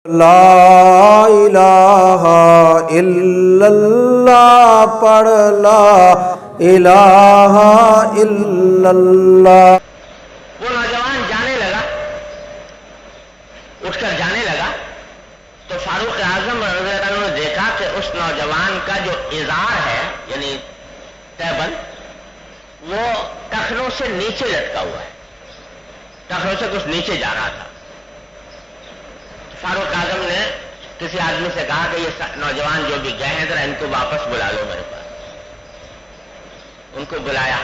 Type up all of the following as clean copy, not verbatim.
لا الہ الا اللہ پڑھ لا الہ الا اللہ۔ وہ نوجوان جانے لگا، اٹھ کر جانے لگا تو فاروق اعظم رضی اللہ عنہ نے دیکھا کہ اس نوجوان کا جو ازار ہے یعنی تہبند وہ ٹخنوں سے نیچے لٹکا ہوا ہے، ٹخنوں سے کچھ نیچے جا رہا تھا۔ فاروق اعظم نے کسی آدمی سے کہا کہ یہ نوجوان جو بھی گئے ہیں ذرا ان کو واپس بلا لو میرے پاس۔ ان کو بلایا،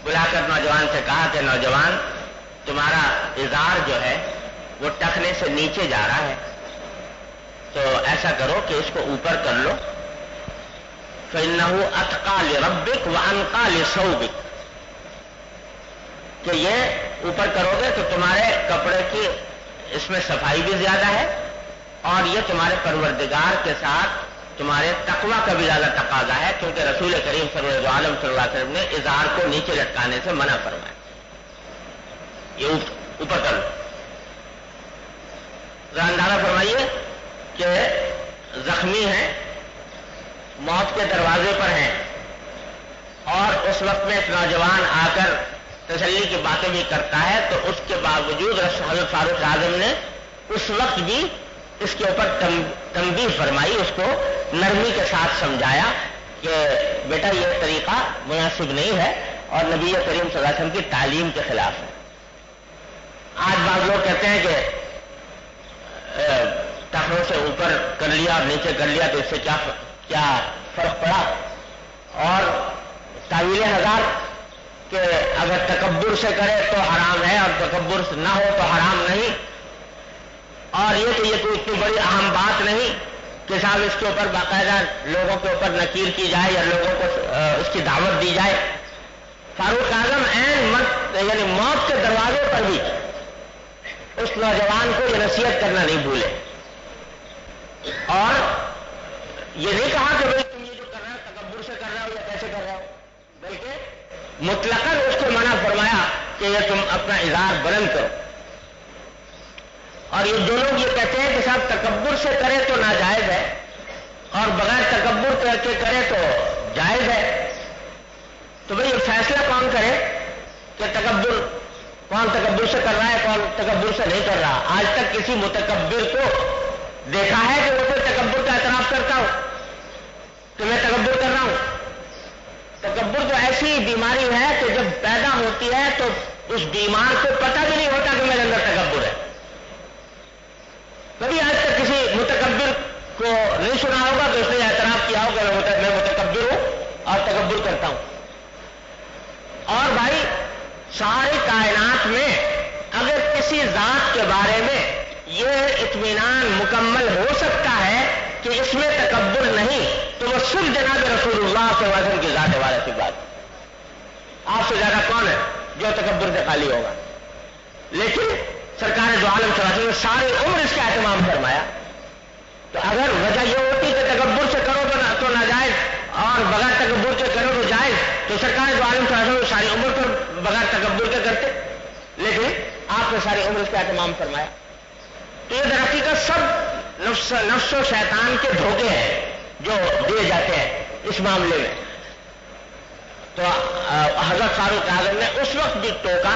بلا کر نوجوان سے کہا کہ نوجوان تمہارا ازار جو ہے وہ ٹخنے سے نیچے جا رہا ہے، تو ایسا کرو کہ اس کو اوپر کر لو، فَإِنَّهُ أَتْقَى لِرَبِّكَ وَأَنْقَى لِثَوْبِكَ، کہ یہ اوپر کرو گے تو تمہارے کپڑے کی اس میں صفائی بھی زیادہ ہے اور یہ تمہارے پروردگار کے ساتھ تمہارے تقوی کا بھی زیادہ تقاضا ہے، کیونکہ رسول کریم صلی اللہ علیہ وسلم نے ازار کو نیچے لٹکانے سے منع فرمایا، یہ اوپر کر لو۔ ذرا اندازہ فرمائیے کہ زخمی ہیں، موت کے دروازے پر ہیں، اور اس وقت میں ایک نوجوان آ کر تسلی کی باتیں بھی کرتا ہے، تو اس کے باوجود حضرت فاروق اعظم نے اس وقت بھی اس کے اوپر تنبیہ فرمائی، اس کو نرمی کے ساتھ سمجھایا کہ بیٹا یہ طریقہ مناسب نہیں ہے اور نبی کریم صلی اللہ علیہ وسلم کی تعلیم کے خلاف ہے۔ آج بعض لوگ کہتے ہیں کہ ٹخنوں سے اوپر کر لیا اور نیچے کر لیا تو اس سے کیا فرق پڑا، اور تعویلیں ہزار کہ اگر تکبر سے کرے تو حرام ہے اور تکبر نہ ہو تو حرام نہیں، اور یہ کہ یہ کوئی اتنی بڑی اہم بات نہیں کہ صاحب اس کے اوپر باقاعدہ لوگوں کے اوپر نکیر کی جائے یا لوگوں کو اس کی دعوت دی جائے۔ فاروق اعظم یعنی موت کے دروازے پر بھی اس نوجوان کو یہ نصیحت کرنا نہیں بھولے، اور یہ نہیں کہا کہ بھائی تم یہ جو کر رہے ہو تکبر سے کر رہے ہو یا کیسے کر رہے ہو، بلکہ مطلقاً اس کو منع فرمایا کہ یہ تم اپنا ازار بلند کرو۔ اور یہ جو لوگ یہ کہتے ہیں کہ صاحب تکبر سے کرے تو ناجائز ہے اور بغیر تکبر کر کے کرے تو جائز ہے، تو بھئی یہ فیصلہ کون کرے کہ کون تکبر سے کر رہا ہے کون تکبر سے نہیں کر رہا؟ آج تک کسی متکبر کو دیکھا ہے کہ وہ کوئی تکبر کا اعتراف کرتا ہو کہ میں تکبر کر رہا ہوں؟ تکبر تو ایسی بیماری ہے کہ جب پیدا ہوتی ہے تو اس بیمار کو پتہ بھی نہیں ہوتا کہ میرے اندر تکبر ہے۔ کبھی آج تک کسی متکبر کو نہیں سنا ہوگا کہ اس نے اعتراف کیا ہوگا کہ میں متکبر ہوں اور تکبر کرتا ہوں۔ اور بھائی ساری کائنات میں اگر کسی ذات کے بارے میں یہ اطمینان مکمل ہو سکتا ہے کہ اس میں تکبر نہیں تو وہ صرف جناب رسول اللہ صلی اللہ علیہ وسلم کی ذات والے کی بات۔ آپ سے زیادہ کون ہے جو تکبر سے خالی ہوگا؟ لیکن سرکار دو عالم صلی اللہ علیہ وسلم نے ساری عمر اس کا اہتمام فرمایا، تو اگر وجہ یہ ہوتی کہ تکبر سے کرو تو ناجائز اور بغیر تکبر کے کرو تو جائز، تو سرکار دو عالم صلی اللہ علیہ وسلم ساری عمر کو بغیر تکبر کے کرتے، لیکن آپ نے ساری عمر اس کا اہتمام فرمایا۔ تو یہ در حقیقت سب نفس و شیطان کے دھوکے ہیں جو دیے جاتے ہیں اس معاملے میں۔ تو حضرت فاروق اعظم نے اس وقت بھی ٹوکا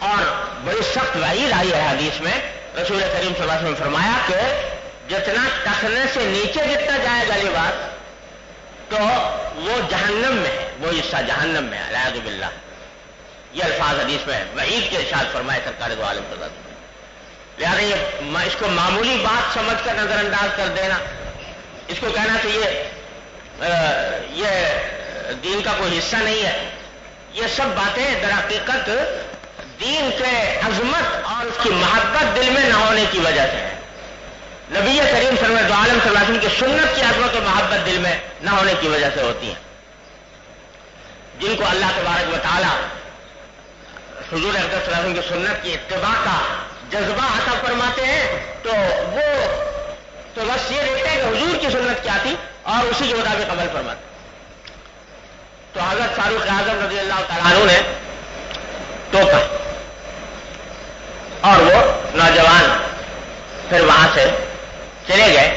اور بڑی سخت وعید آئی ہے حدیث میں، رسول کریم صلی اللہ علیہ وسلم نے فرمایا کہ جتنا ٹخنے سے نیچے جتنا جائے گا لباس تو وہ جہنم میں ہے، وہ حصہ جہنم میں ہے، اعوذ باللہ۔ یہ الفاظ حدیث میں ہے، وعید کے ارشاد فرمائے سرکار دو عالم صلی اللہ علیہ وسلم۔ لہٰذا اس کو معمولی بات سمجھ کر نظر انداز کر دینا، اس کو کہنا کہ یہ دین کا کوئی حصہ نہیں ہے، یہ سب باتیں در حقیقت دین کے عظمت اور اس کی محبت دل میں نہ ہونے کی وجہ سے ہے۔ نبی کریم صلی اللہ علیہ وسلم کی سنت کی عظمت و محبت دل میں نہ ہونے کی وجہ سے ہوتی ہیں۔ جن کو اللہ تبارک و تعالی حضور اقدس صلی اللہ علیہ وسلم کی سنت کی اتباع کا جذبہ عطا فرماتے ہیں تو وہ تو بس یہ دیکھتے ہیں کہ حضور کی سنت کیا تھی اور اسی کے مطابق عمل فرماتے۔ تو حضرت فاروق اعظم رضی اللہ تعالیٰ عنہ نے ٹوکا اور وہ نوجوان پھر وہاں سے چلے گئے،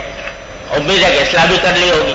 امید ہے کہ اصلاح بھی کر لی ہوگی۔